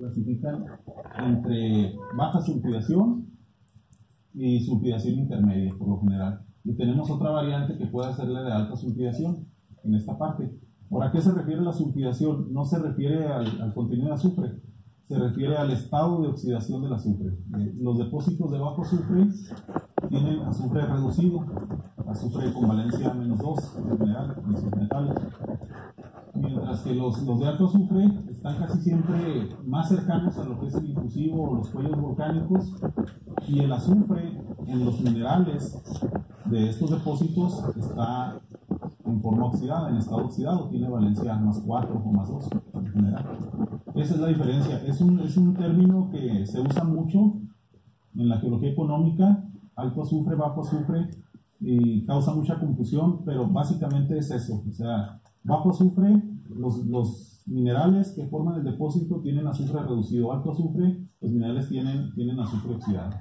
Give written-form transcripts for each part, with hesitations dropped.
clasifican entre baja sulfidación y sulfidación intermedia, por lo general. Y tenemos otra variante que puede ser la de alta sulfidación en esta parte. ¿Por a qué se refiere la sulfidación? No se refiere al contenido de azufre, se refiere al estado de oxidación del azufre. Los depósitos de bajo azufre tienen azufre reducido, azufre con valencia -2 en general, en sus metales. Mientras que los de alto azufre están casi siempre más cercanos a lo que es el intrusivo o los cuellos volcánicos, y el azufre en los minerales de estos depósitos está en forma oxidada, en estado oxidado, tiene valencia +4 o +2 en general. Esa es la diferencia. Es un término que se usa mucho en la geología económica, alto azufre, bajo azufre, y causa mucha confusión, pero básicamente es eso. O sea, bajo azufre, los minerales que forman el depósito tienen azufre reducido. Alto azufre, los minerales tienen azufre oxidado.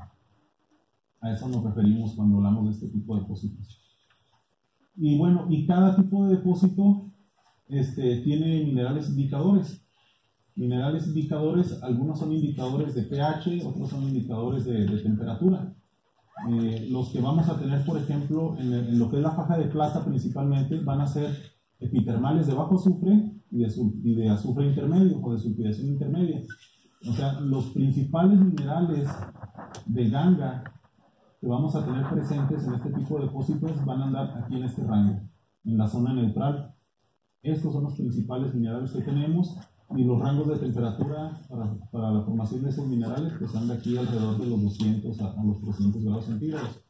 A eso nos referimos cuando hablamos de este tipo de depósitos. Y bueno, y cada tipo de depósito tiene minerales indicadores. Minerales indicadores, algunos son indicadores de pH, otros son indicadores de temperatura. Los que vamos a tener, por ejemplo, en lo que es la faja de plata principalmente, van a ser epitermales de bajo azufre y de azufre intermedio o de sulfidación intermedia. O sea, los principales minerales de ganga que vamos a tener presentes en este tipo de depósitos van a andar aquí en este rango, en la zona neutral. Estos son los principales minerales que tenemos, y los rangos de temperatura para la formación de esos minerales pues anda aquí alrededor de los 200 a los 300 grados centígrados.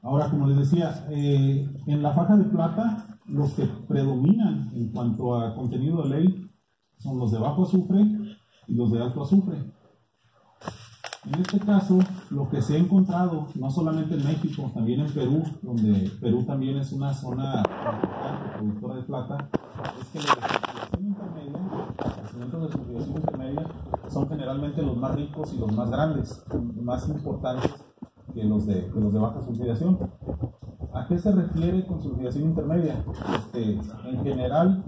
Ahora, como les decía, en la faja de plata los que predominan en cuanto a contenido de ley son los de bajo azufre y los de alto azufre. En este caso, lo que se ha encontrado, no solamente en México, también en Perú, donde Perú también es una zona productora de plata, es que los yacimientos de sulfidación intermedia son generalmente los más ricos y los más grandes, más importantes que los de baja sulfidación. ¿A qué se refiere con sulfidación intermedia? En general,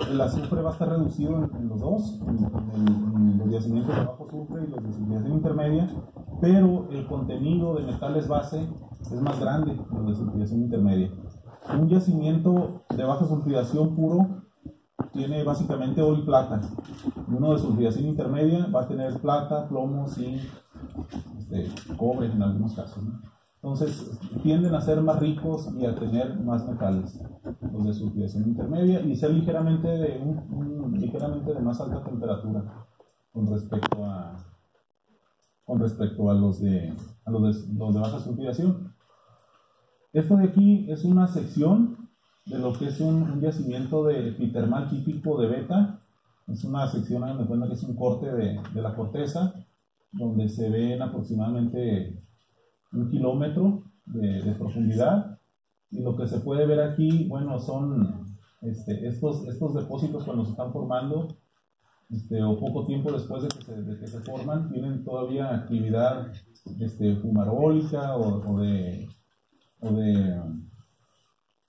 el azufre va a estar reducido en los dos, en los yacimientos de bajo azufre y los de sulfidación intermedia, pero el contenido de metales base es más grande en los de sulfidación intermedia. Un yacimiento de baja sulfidación puro tiene básicamente oro y plata, y uno de sulfidación intermedia va a tener plata, plomo, zinc, cobre en algunos casos, ¿no? Entonces tienden a ser más ricos y a tener más metales los de sulfidación intermedia, y ser ligeramente de más alta temperatura con respecto a los de baja sulfidación. Esto de aquí es una sección de lo que es un yacimiento de epitermal típico de beta. Es una sección, me cuenta que es un corte de la corteza, donde se ven aproximadamente 1 kilómetro de profundidad, y lo que se puede ver aquí, bueno, son estos depósitos cuando se están formando, o poco tiempo después de que se forman, tienen todavía actividad fumarólica o de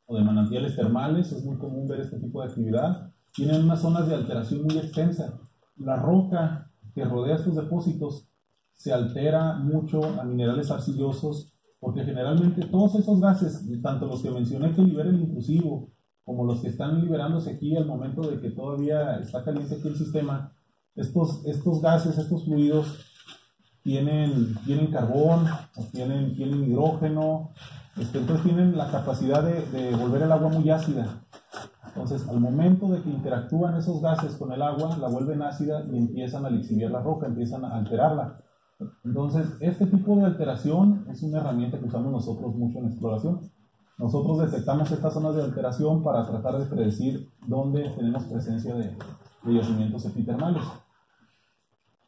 manantiales termales. Es muy común ver este tipo de actividad. Tienen unas zonas de alteración muy extensa. La roca que rodea estos depósitos se altera mucho a minerales arcillosos, porque generalmente todos esos gases, tanto los que mencioné que libera el intrusivo, como los que están liberándose aquí al momento de que todavía está caliente aquí el sistema, estos gases, estos fluidos, tienen carbón, o tienen hidrógeno, entonces tienen la capacidad de volver el agua muy ácida. Entonces, al momento de que interactúan esos gases con el agua, la vuelven ácida y empiezan a lixiviar la roca, empiezan a alterarla. Entonces, este tipo de alteración es una herramienta que usamos nosotros mucho en exploración. Nosotros detectamos estas zonas de alteración para tratar de predecir dónde tenemos presencia de yacimientos epitermales.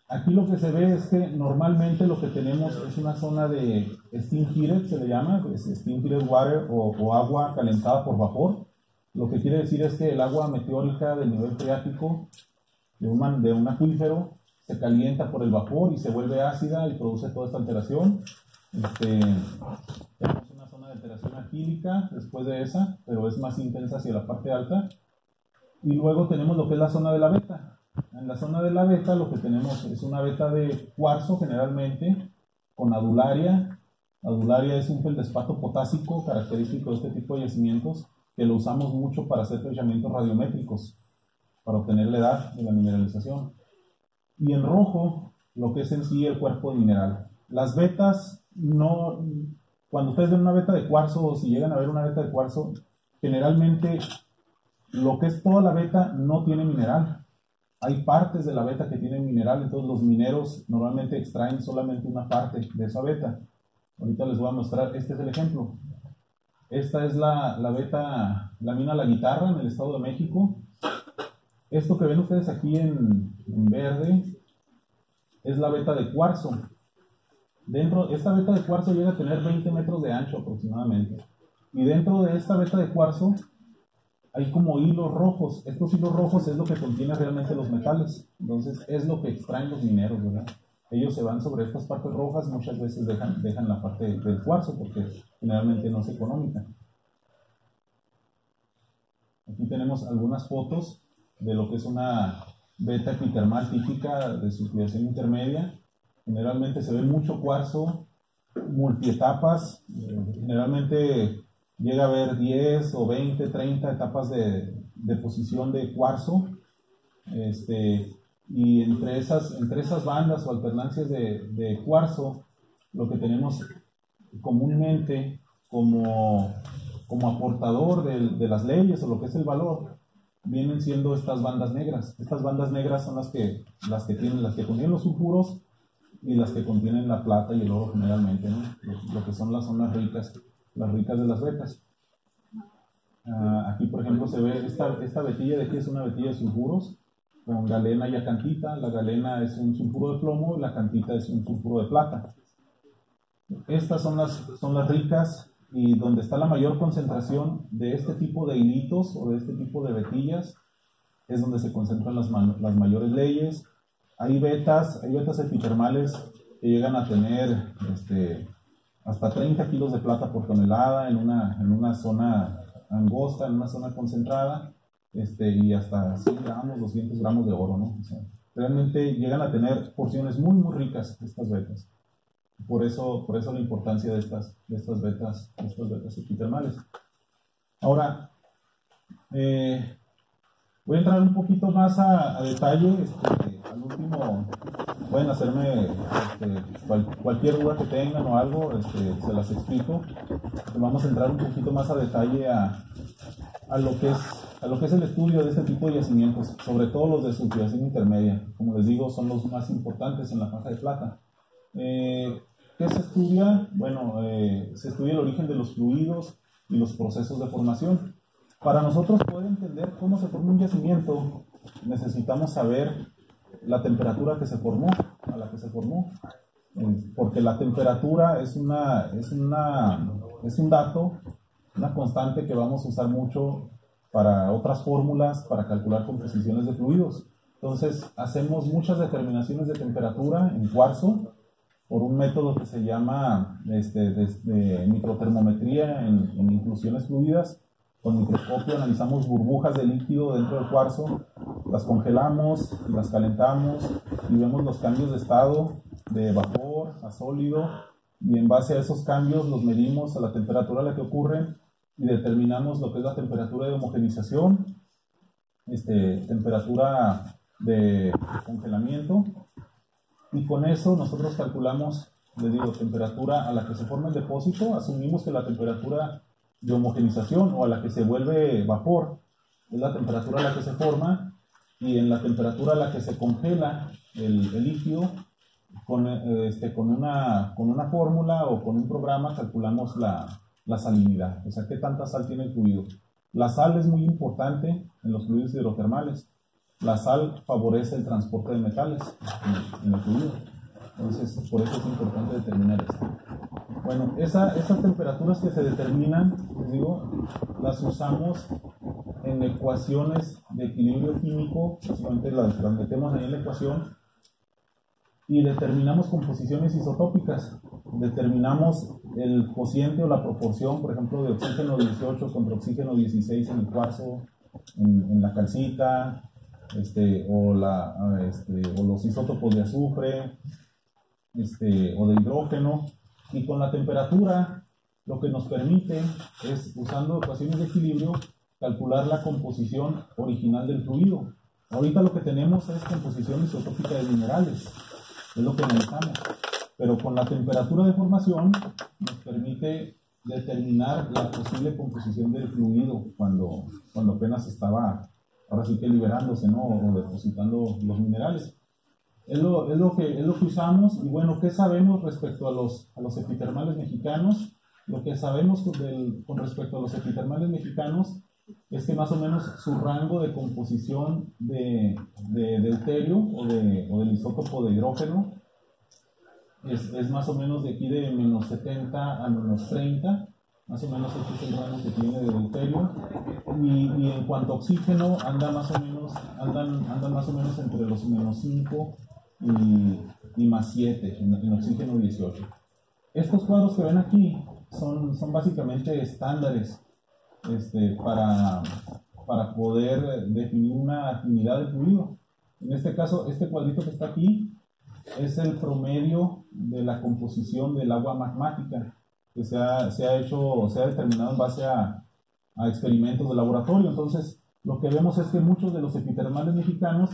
Aquí lo que se ve es que normalmente lo que tenemos es una zona de steam heated, se le llama, steam heated water, o agua calentada por vapor. Lo que quiere decir es que el agua meteórica del nivel freático de un acuífero se calienta por el vapor y se vuelve ácida y produce toda esta alteración. Tenemos una zona alteración alquílica después de esa, pero es más intensa hacia la parte alta. Y luego tenemos lo que es la zona de la beta. En la zona de la beta lo que tenemos es una beta de cuarzo generalmente, con adularia. Adularia es un feldespato potásico característico de este tipo de yacimientos, que lo usamos mucho para hacer flechamientos radiométricos, para obtener la edad de la mineralización. Y en rojo, lo que es en sí el cuerpo de mineral. Las vetas, no, cuando ustedes ven una beta de cuarzo, o si llegan a ver una beta de cuarzo, generalmente lo que es toda la beta no tiene mineral. Hay partes de la beta que tienen mineral, entonces los mineros normalmente extraen solamente una parte de esa beta. Ahorita les voy a mostrar, este es el ejemplo. Esta es la beta, la mina La Guitarra en el Estado de México. Esto que ven ustedes aquí en verde es la beta de cuarzo. Esta beta de cuarzo llega a tener 20 metros de ancho aproximadamente. Y dentro de esta beta de cuarzo hay como hilos rojos. Estos hilos rojos es lo que contiene realmente los metales. Entonces es lo que extraen los mineros, ¿verdad? Ellos se van sobre estas partes rojas, muchas veces dejan la parte del cuarzo porque generalmente no es económica. Aquí tenemos algunas fotos de lo que es una beta epitermal típica de sulfidación intermedia. Generalmente se ve mucho cuarzo, multietapas, generalmente llega a haber 10 o 20, 30 etapas de deposición de cuarzo. Y entre esas bandas o alternancias de cuarzo, lo que tenemos comúnmente como aportador de las leyes o lo que es el valor, vienen siendo estas bandas negras. Estas bandas negras son las que contienen los sulfuros y las que contienen la plata y el oro generalmente, ¿no? Lo que son las zonas ricas, las ricas de las vetas. Aquí, por ejemplo, se ve esta vetilla de aquí es una vetilla de sulfuros con galena y acantita. La galena es un sulfuro de plomo y la acantita es un sulfuro de plata. Estas son las ricas, y donde está la mayor concentración de este tipo de hilitos o de este tipo de vetillas es donde se concentran las mayores leyes. Hay vetas epitermales que llegan a tener hasta 30 kilos de plata por tonelada en una zona angosta, en una zona concentrada, y hasta 100 gramos, 200 gramos de oro, ¿no? O sea, realmente llegan a tener porciones muy, muy ricas estas vetas. Por eso la importancia de estas vetas epitermales. Ahora, voy a entrar un poquito más a detalle. Al último, pueden hacerme cualquier duda que tengan o algo, se las explico. Vamos a entrar un poquito más a detalle a lo que es el estudio de este tipo de yacimientos, sobre todo los de sulfidación intermedia. Como les digo, son los más importantes en la faja de plata. ¿Qué se estudia? Bueno, se estudia el origen de los fluidos y los procesos de formación. Para nosotros poder entender cómo se forma un yacimiento, necesitamos saber la temperatura que se formó, a la que se formó, porque la temperatura es un dato, una constante que vamos a usar mucho para otras fórmulas, para calcular composiciones de fluidos. Entonces, hacemos muchas determinaciones de temperatura en cuarzo por un método que se llama de microtermometría en inclusiones fluidas. Con microscopio analizamos burbujas de líquido dentro del cuarzo, las congelamos, las calentamos y vemos los cambios de estado de vapor a sólido, y en base a esos cambios los medimos a la temperatura a la que ocurren y determinamos lo que es la temperatura de homogenización, temperatura de congelamiento, y con eso nosotros calculamos, les digo, temperatura a la que se forma el depósito. Asumimos que la temperatura de homogenización o a la que se vuelve vapor es la temperatura a la que se forma, y en la temperatura a la que se congela el líquido, con una fórmula o con un programa calculamos la salinidad, o sea, qué tanta sal tiene el fluido. La sal es muy importante en los fluidos hidrotermales. La sal favorece el transporte de metales en el fluido. Entonces, por eso es importante determinar esto. Bueno, esas temperaturas que se determinan, les digo, las usamos en ecuaciones de equilibrio químico. Básicamente las metemos ahí en la ecuación y determinamos composiciones isotópicas. Determinamos el cociente o la proporción, por ejemplo, de oxígeno 18 contra oxígeno 16 en el cuarzo, en la calcita, o los isótopos de azufre, o de hidrógeno, y con la temperatura lo que nos permite es, usando ecuaciones de equilibrio, calcular la composición original del fluido. Ahorita lo que tenemos es composición isotópica de minerales, es lo que necesitamos, pero con la temperatura de formación nos permite determinar la posible composición del fluido cuando apenas estaba, ahora sí que liberándose, ¿no? O depositando los minerales. Es lo que usamos. Y bueno, ¿qué sabemos respecto a los epitermales mexicanos? Lo que sabemos con respecto a los epitermales mexicanos es que más o menos su rango de composición de deuterio o del isótopo de hidrógeno es más o menos de aquí de menos 70 a menos 30, más o menos este es el rango que tiene de deuterio, y en cuanto a oxígeno andan más o menos entre los menos 5 y más 7 en oxígeno 18. Estos cuadros que ven aquí son básicamente estándares para poder definir una afinidad de fluido. En este caso, este cuadrito que está aquí es el promedio de la composición del agua magmática que se ha determinado en base a experimentos de laboratorio. Entonces, lo que vemos es que muchos de los epitermales mexicanos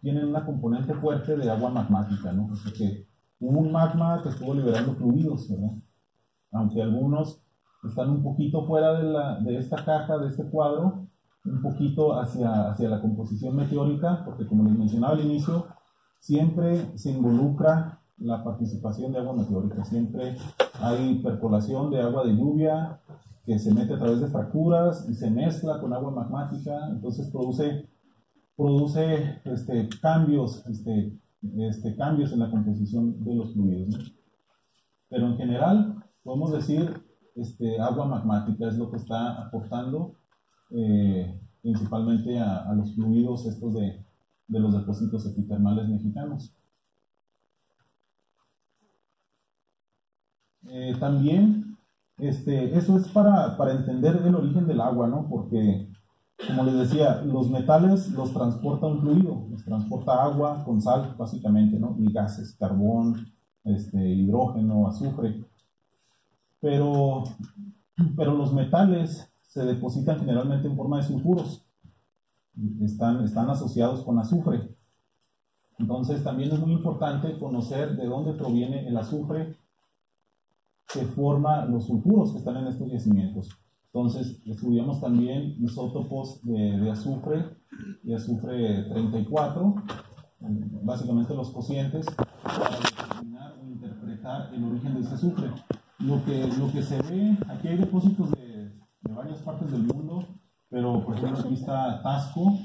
tienen una componente fuerte de agua magmática, ¿no? O sea que hubo un magma que estuvo liberando fluidos, ¿no? Aunque algunos están un poquito fuera de esta caja, de este cuadro, un poquito hacia la composición meteórica, porque como les mencionaba al inicio, siempre se involucra la participación de agua meteórica, siempre hay percolación de agua de lluvia que se mete a través de fracturas y se mezcla con agua magmática, entonces produce cambios en la composición de los fluidos, ¿no? Pero en general podemos decir agua magmática es lo que está aportando principalmente a los fluidos estos de los depósitos epitermales mexicanos. También eso es para entender el origen del agua, ¿no? Porque, como les decía, los metales los transporta un fluido, los transporta agua con sal, básicamente, ¿no? Y gases, carbón, hidrógeno, azufre. Pero los metales se depositan generalmente en forma de sulfuros, están asociados con azufre. Entonces también es muy importante conocer de dónde proviene el azufre que forma los sulfuros que están en estos yacimientos. Entonces estudiamos también isótopos de azufre y azufre 34, básicamente los cocientes, para determinar o interpretar el origen de este azufre. Lo que se ve, aquí hay depósitos de varias partes del mundo, pero por ejemplo aquí está Tasco,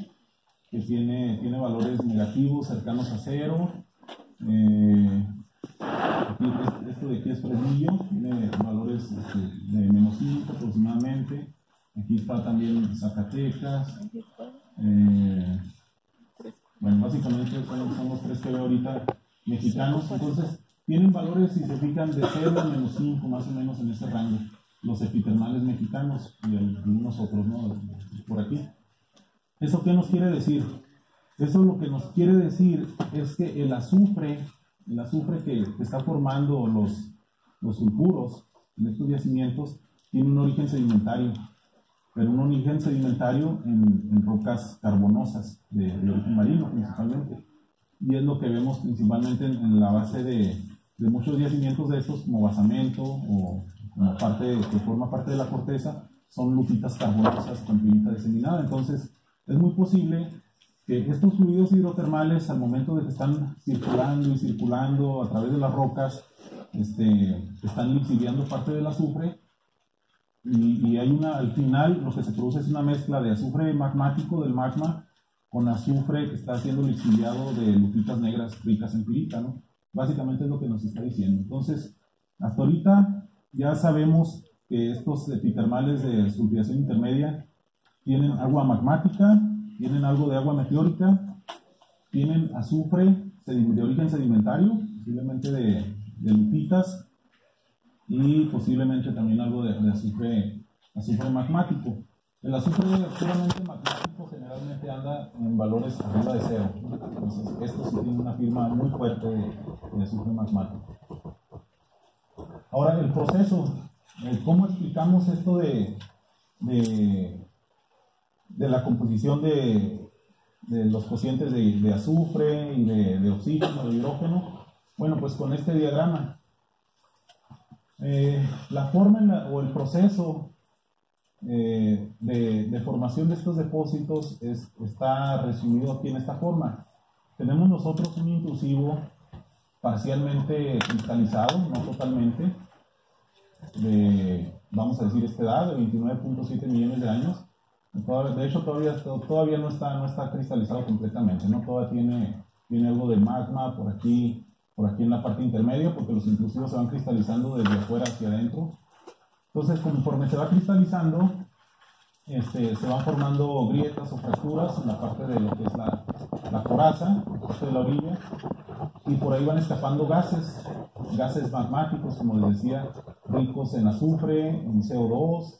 que tiene valores negativos cercanos a 0. Esto de aquí es Fresnillo, tiene valores de menos 5 aproximadamente. Aquí está también Zacatecas. Bueno, básicamente son los tres que veo ahorita mexicanos. Entonces, tienen valores, si se fijan, de 0 a menos 5, más o menos en ese rango. Los epitermales mexicanos y algunos otros, ¿no? Por aquí. ¿Eso qué nos quiere decir? Eso lo que nos quiere decir es que el azufre que está formando los sulfuros en estos yacimientos tiene un origen sedimentario, pero un origen sedimentario en rocas carbonosas de origen marino principalmente. Y es lo que vemos principalmente en la base de muchos yacimientos de estos, como basamento o como que forma parte de la corteza, son lupitas carbonosas con pirita diseminada. Entonces, es muy posible que estos fluidos hidrotermales, al momento de que están circulando a través de las rocas, están lixiviando parte del azufre, y al final lo que se produce es una mezcla de azufre magmático del magma con azufre que está siendo lixiviado de lupitas negras ricas en pirita, ¿no? Básicamente es lo que nos está diciendo. Entonces, hasta ahorita ya sabemos que estos epitermales de sulfidación intermedia tienen agua magmática, tienen algo de agua meteórica, tienen azufre de origen sedimentario, posiblemente de lupitas y posiblemente también algo de azufre magmático. El azufre puramente magmático generalmente anda en valores arriba de cero. Entonces, esto sí tiene una firma muy fuerte de azufre magmático. Ahora, el proceso, ¿cómo explicamos esto de la composición de los cocientes de azufre y de oxígeno, de hidrógeno? Bueno, pues con este diagrama. La forma o el proceso de formación de estos depósitos está resumido aquí en esta forma. Tenemos nosotros un intrusivo parcialmente cristalizado, no totalmente, vamos a decir esta edad, de 29.7 millones de años. De hecho, todavía no está cristalizado completamente, ¿no? Todavía tiene algo de magma por aquí en la parte intermedia, porque los intrusivos se van cristalizando desde afuera hacia adentro. Entonces, conforme se va cristalizando, se van formando grietas o fracturas en la parte de lo que es la coraza, la parte de la orilla, y por ahí van escapando gases magmáticos, como les decía, ricos en azufre, en CO2,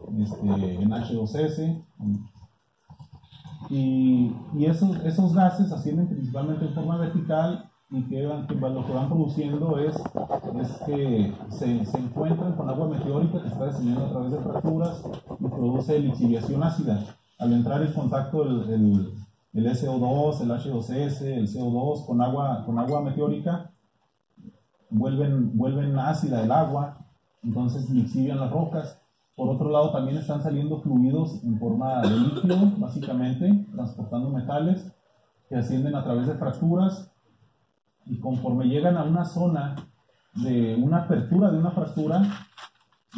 en H2S, y esos gases ascienden principalmente en forma vertical, y lo que van produciendo es que se encuentran con agua meteórica que está descendiendo a través de fracturas y produce lixiviación ácida. Al entrar en contacto el SO2, el H2S, el CO2 con agua meteórica, vuelven ácida el agua, entonces lixivian las rocas. Por otro lado, también están saliendo fluidos en forma de líquido, básicamente, transportando metales que ascienden a través de fracturas, y conforme llegan a una zona de una apertura de una fractura,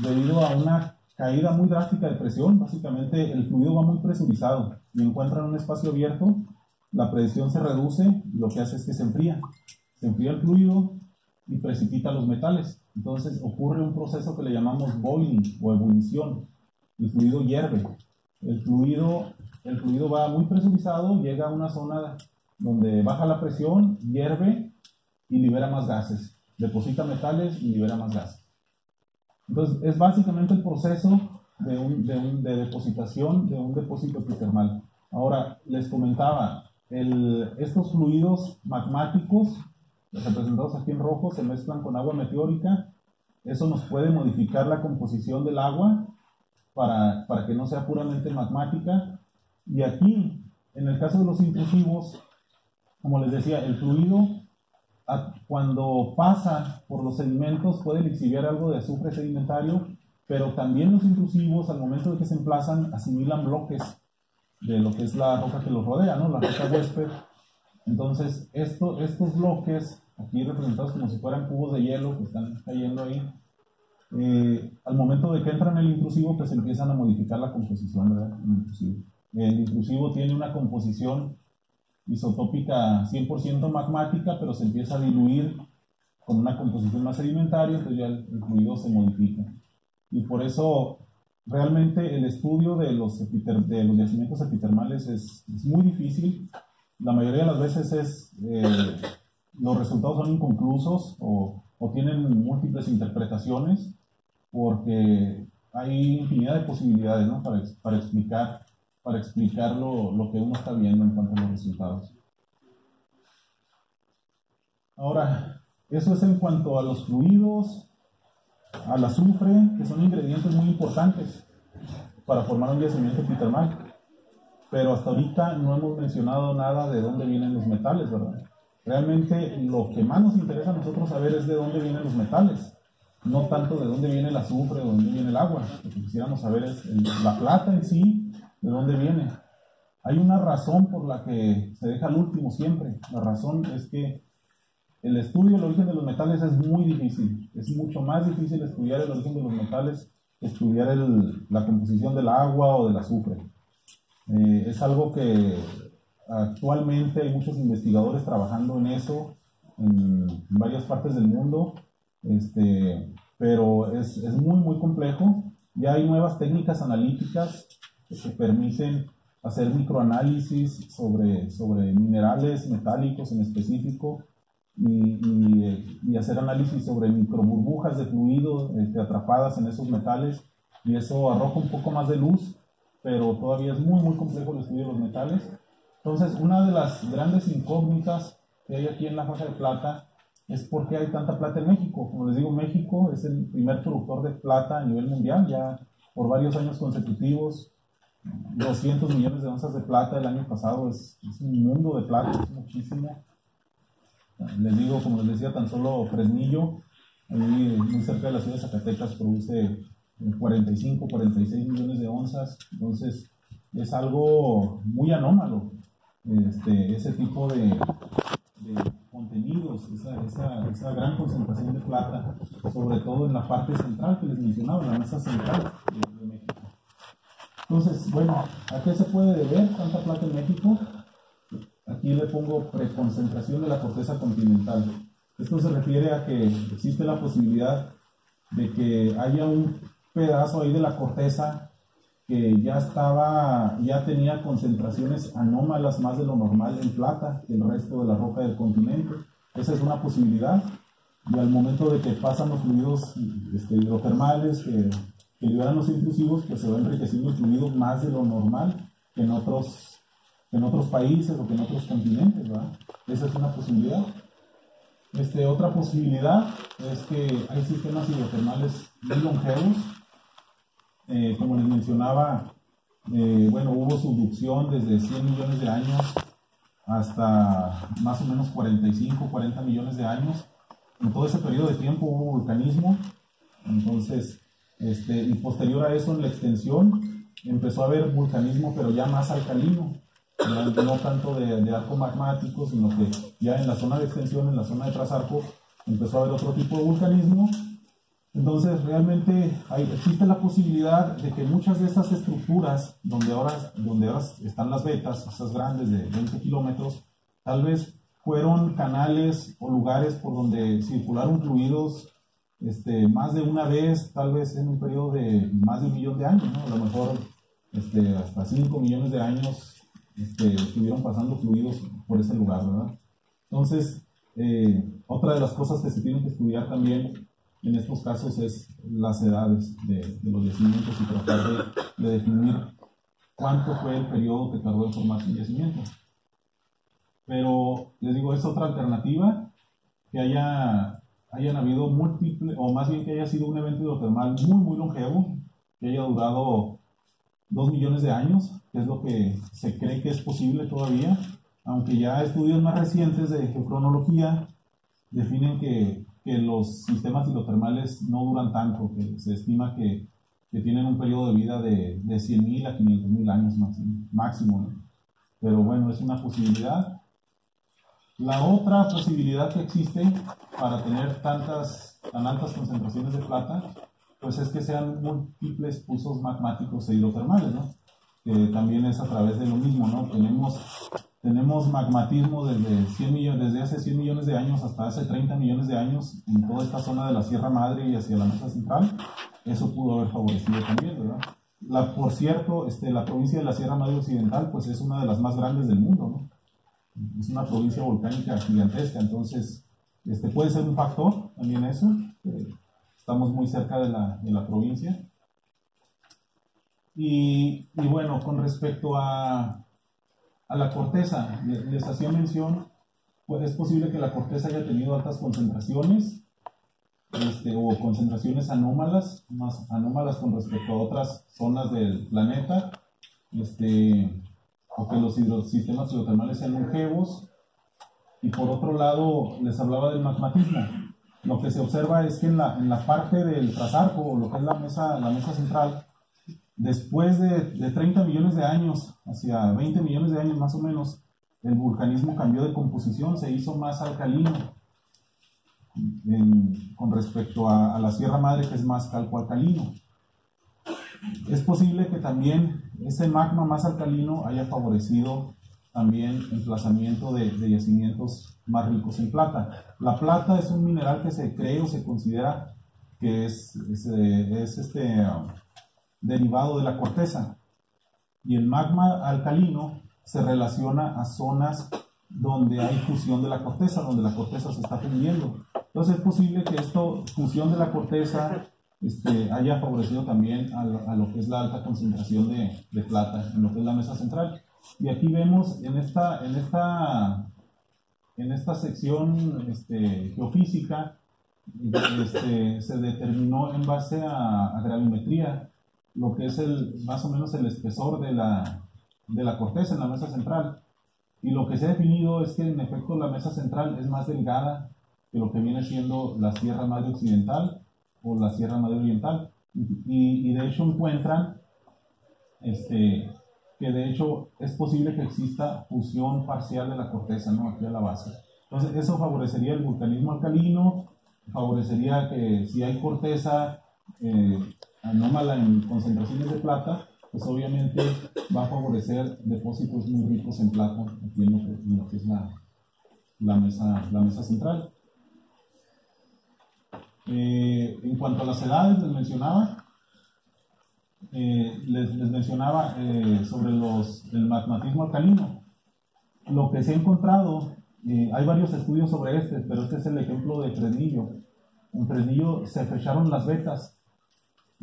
debido a una caída muy drástica de presión, básicamente el fluido va muy presurizado y encuentran un espacio abierto, la presión se reduce y lo que hace es que se enfría el fluido y precipita los metales. Entonces ocurre un proceso que le llamamos boiling o ebullición. El fluido hierve, el fluido va muy presurizado, llega a una zona donde baja la presión, hierve y libera más gases, deposita metales y libera más gases. Entonces es básicamente el proceso de depositación de un depósito epitermal. Ahora les comentaba, estos fluidos magmáticos representados aquí en rojo se mezclan con agua meteórica. Eso nos puede modificar la composición del agua para que no sea puramente magmática. Y aquí, en el caso de los intrusivos, como les decía, el fluido cuando pasa por los sedimentos puede lixiviar algo de azufre sedimentario, pero también los intrusivos al momento de que se emplazan asimilan bloques de lo que es la roca que los rodea, ¿no? La roca huésped. Entonces estos bloques, aquí representados como si fueran cubos de hielo que están cayendo ahí, al momento de que entran en el intrusivo, pues empiezan a modificar la composición, ¿verdad? El intrusivo tiene una composición isotópica 100% magmática, pero se empieza a diluir con una composición más sedimentaria, entonces ya el fluido se modifica. Y por eso realmente el estudio de los yacimientos epitermales es muy difícil. La mayoría de las veces los resultados son inconclusos o tienen múltiples interpretaciones, porque hay infinidad de posibilidades, ¿no? para explicar lo que uno está viendo en cuanto a los resultados. Ahora, eso es en cuanto a los fluidos, al azufre, que son ingredientes muy importantes para formar un yacimiento epitermal. Pero hasta ahorita no hemos mencionado nada de dónde vienen los metales, ¿verdad? Realmente lo que más nos interesa a nosotros saber es de dónde vienen los metales, no tanto de dónde viene el azufre o de dónde viene el agua. Lo que quisiéramos saber es la plata en sí, de dónde viene. Hay una razón por la que se deja al último siempre. La razón es que el estudio del origen de los metales es muy difícil. Es mucho más difícil estudiar el origen de los metales que estudiar la composición del agua o del azufre. Es algo que actualmente hay muchos investigadores trabajando en eso en varias partes del mundo, pero es muy complejo. Ya hay nuevas técnicas analíticas que permiten hacer microanálisis sobre minerales metálicos en específico y hacer análisis sobre microburbujas de fluido atrapadas en esos metales, y eso arroja un poco más de luz, pero todavía es muy complejo el estudio de los metales. Entonces, una de las grandes incógnitas que hay aquí en la faja de plata es por qué hay tanta plata en México. Como les digo, México es el primer productor de plata a nivel mundial, ya por varios años consecutivos. 200 millones de onzas de plata el año pasado, es un mundo de plata, es muchísimo. Les digo, como les decía, tan solo Fresnillo, ahí muy cerca de la ciudad de Zacatecas, produce 45, 46 millones de onzas. Entonces es algo muy anómalo, ese tipo de contenidos, esa gran concentración de plata, sobre todo en la parte central que les mencionaba, en la mesa central de México. Entonces, bueno, ¿a qué se puede deber tanta plata en México? Aquí le pongo preconcentración de la corteza continental. Esto se refiere a que existe la posibilidad de que haya un pedazo ahí de la corteza que ya tenía concentraciones anómalas más de lo normal en plata que el resto de la roca del continente. Esa es una posibilidad, y al momento de que pasan los fluidos hidrotermales que liberan los intrusivos, pues se va enriqueciendo el fluido más de lo normal que en otros países o que en otros continentes, ¿verdad? Esa es una posibilidad. Otra posibilidad es que hay sistemas hidrotermales muy longevos. Como les mencionaba, hubo subducción desde 100 millones de años hasta más o menos 45, 40 millones de años. En todo ese periodo de tiempo hubo vulcanismo. Entonces, y posterior a eso, en la extensión, empezó a haber vulcanismo, pero ya más alcalino, no tanto de arco magmático, sino que ya en la zona de extensión, en la zona de trasarco, empezó a haber otro tipo de vulcanismo. Entonces, realmente existe la posibilidad de que muchas de estas estructuras, donde ahora están las vetas, esas grandes de 20 kilómetros, tal vez fueron canales o lugares por donde circularon fluidos más de una vez, tal vez en un periodo de más de 1 millón de años, ¿no? A lo mejor hasta 5 millones de años estuvieron pasando fluidos por ese lugar, ¿verdad? Entonces, otra de las cosas que se tienen que estudiar también en estos casos es las edades de los yacimientos y tratar de definir cuánto fue el periodo que tardó en formarse un yacimiento. Pero les digo, es otra alternativa, que hayan habido múltiples, o más bien que haya sido un evento hidrotermal muy longevo, que haya durado 2 millones de años, que es lo que se cree que es posible todavía, aunque ya estudios más recientes de geocronología definen que los sistemas hidrotermales no duran tanto, que se estima que tienen un periodo de vida de 100.000 a 500.000 años máximo, ¿no? Pero bueno, es una posibilidad. La otra posibilidad que existe para tener tan altas concentraciones de plata, pues es que sean múltiples pulsos magmáticos e hidrotermales, ¿no? Que también es a través de lo mismo, ¿no? Tenemos magmatismo desde hace 100 millones de años hasta hace 30 millones de años en toda esta zona de la Sierra Madre y hacia la mesa central. Eso pudo haber favorecido también, ¿verdad? Por cierto, la provincia de la Sierra Madre Occidental, pues es una de las más grandes del mundo, ¿no? Es una provincia volcánica gigantesca, entonces puede ser un factor también eso. Estamos muy cerca de la provincia. Y bueno, con respecto a la corteza, les hacía mención, pues es posible que la corteza haya tenido altas concentraciones, o concentraciones anómalas, más anómalas con respecto a otras zonas del planeta, o que los sistemas hidrotermales sean longevos. Y por otro lado, les hablaba del magmatismo. Lo que se observa es que en la parte del trasarco, o lo que es la mesa central, después de 30 millones de años, hacia 20 millones de años más o menos, el vulcanismo cambió de composición, se hizo más alcalino con respecto a la Sierra Madre, que es más calcoalcalino. Es posible que también ese magma más alcalino haya favorecido también emplazamiento de yacimientos más ricos en plata. La plata es un mineral que se cree o se considera que es derivado de la corteza. Y el magma alcalino se relaciona a zonas donde hay fusión de la corteza, donde la corteza se está fundiendo. Entonces es posible que esta fusión de la corteza haya favorecido también a lo que es la alta concentración de plata, en lo que es la mesa central. Y aquí vemos en esta sección geofísica, se determinó en base a gravimetría lo que es más o menos el espesor de la corteza en la mesa central. Y lo que se ha definido es que en efecto la mesa central es más delgada que lo que viene siendo la Sierra Madre Occidental o la Sierra Madre Oriental. Y de hecho encuentran que de hecho es posible que exista fusión parcial de la corteza, ¿no? Aquí a la base. Entonces eso favorecería el vulcanismo alcalino, favorecería que si hay corteza anómala en concentraciones de plata, pues obviamente va a favorecer depósitos muy ricos en plata aquí en lo que es la mesa central. En cuanto a las edades, les mencionaba sobre el magmatismo alcalino. Lo que se ha encontrado, hay varios estudios sobre pero este es el ejemplo de Fresnillo. En Fresnillo se fecharon las vetas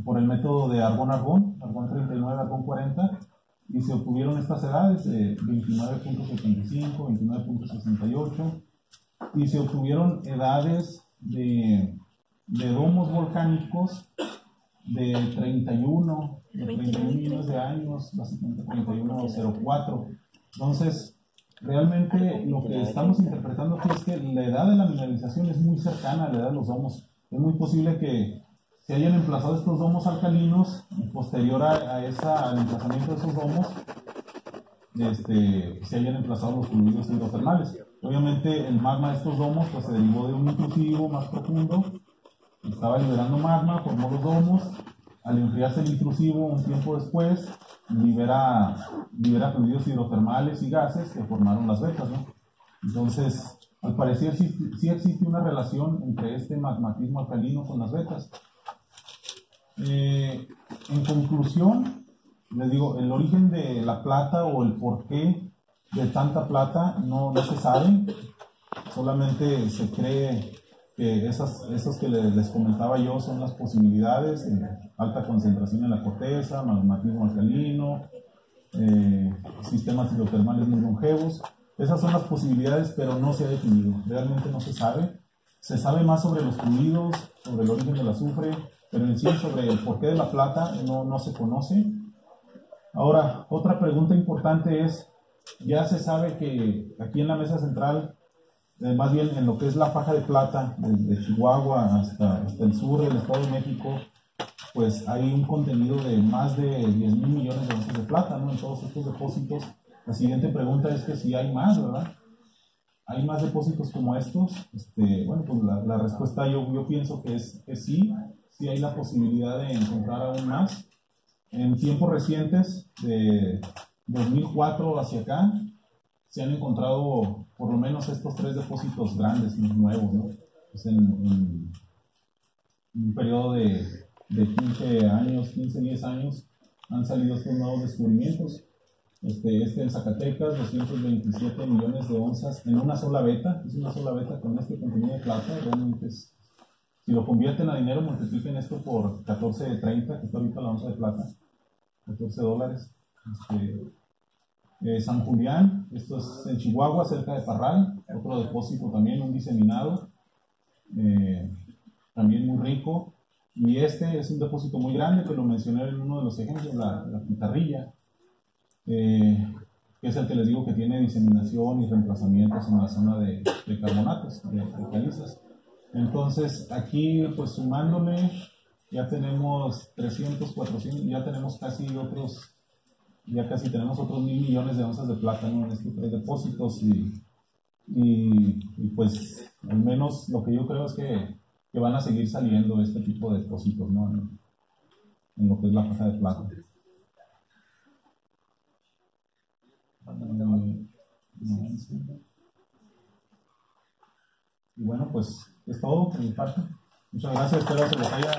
por el método de argón 39, argón 40, y se obtuvieron estas edades de 29.75, 29.68, y se obtuvieron edades de domos volcánicos de 31 millones de años, básicamente 31.04. Entonces, realmente lo que estamos interpretando aquí es que la edad de la mineralización es muy cercana a la edad de los domos. Es muy posible que se hayan emplazado estos domos alcalinos y posterior al emplazamiento de esos domos se hayan emplazado los fluidos hidrotermales. Obviamente el magma de estos domos pues, se derivó de un intrusivo más profundo, estaba liberando magma, formó los domos. Al enfriarse el intrusivo un tiempo después libera fluidos hidrotermales y gases que formaron las vetas, ¿no? Entonces al parecer sí existe una relación entre este magmatismo alcalino con las vetas. En conclusión, les digo, el origen de la plata o el porqué de tanta plata no se sabe, solamente se cree que esas que les comentaba yo son las posibilidades: alta concentración en la corteza, magmatismo alcalino, sistemas hidrotermales muy longevos. Esas son las posibilidades, pero no se ha definido, realmente no se sabe. Se sabe más sobre los fluidos, sobre el origen del azufre, pero en sí sobre el porqué de la plata no se conoce. Ahora, otra pregunta importante es, ya se sabe que aquí en la mesa central, más bien en lo que es la faja de plata, desde Chihuahua hasta el sur del Estado de México, pues hay un contenido de más de 10,000 millones de onzas de plata, ¿no? En todos estos depósitos. La siguiente pregunta es que si hay más, ¿verdad? ¿Hay más depósitos como estos? Bueno, pues la respuesta yo pienso que es que sí hay la posibilidad de encontrar aún más. En tiempos recientes, de 2004 hacia acá, se han encontrado por lo menos estos 3 depósitos grandes, nuevos, ¿no? Pues en un periodo de 10 años, han salido estos nuevos descubrimientos. En Zacatecas, 227 millones de onzas en una sola veta. Es una sola veta con este contenido de plata. Realmente si lo convierten a dinero, multipliquen esto por 14.30, que está ahorita la onza de plata, $14. San Julián, esto es en Chihuahua, cerca de Parral, otro depósito también, un diseminado, también muy rico. Y este es un depósito muy grande, que lo mencioné en uno de los ejemplos, la Pitarrilla, que es el que les digo que tiene diseminación y reemplazamientos en la zona de carbonatos, de calizas. Entonces aquí, pues sumándole, ya tenemos 300, 400, ya casi tenemos otros 1,000 millones de onzas de plátano en estos 3 depósitos, y pues al menos lo que yo creo es que van a seguir saliendo este tipo de depósitos, ¿no? En lo que es la faja de plata. Y bueno, pues es todo por mi parte. Muchas gracias, espero que les haya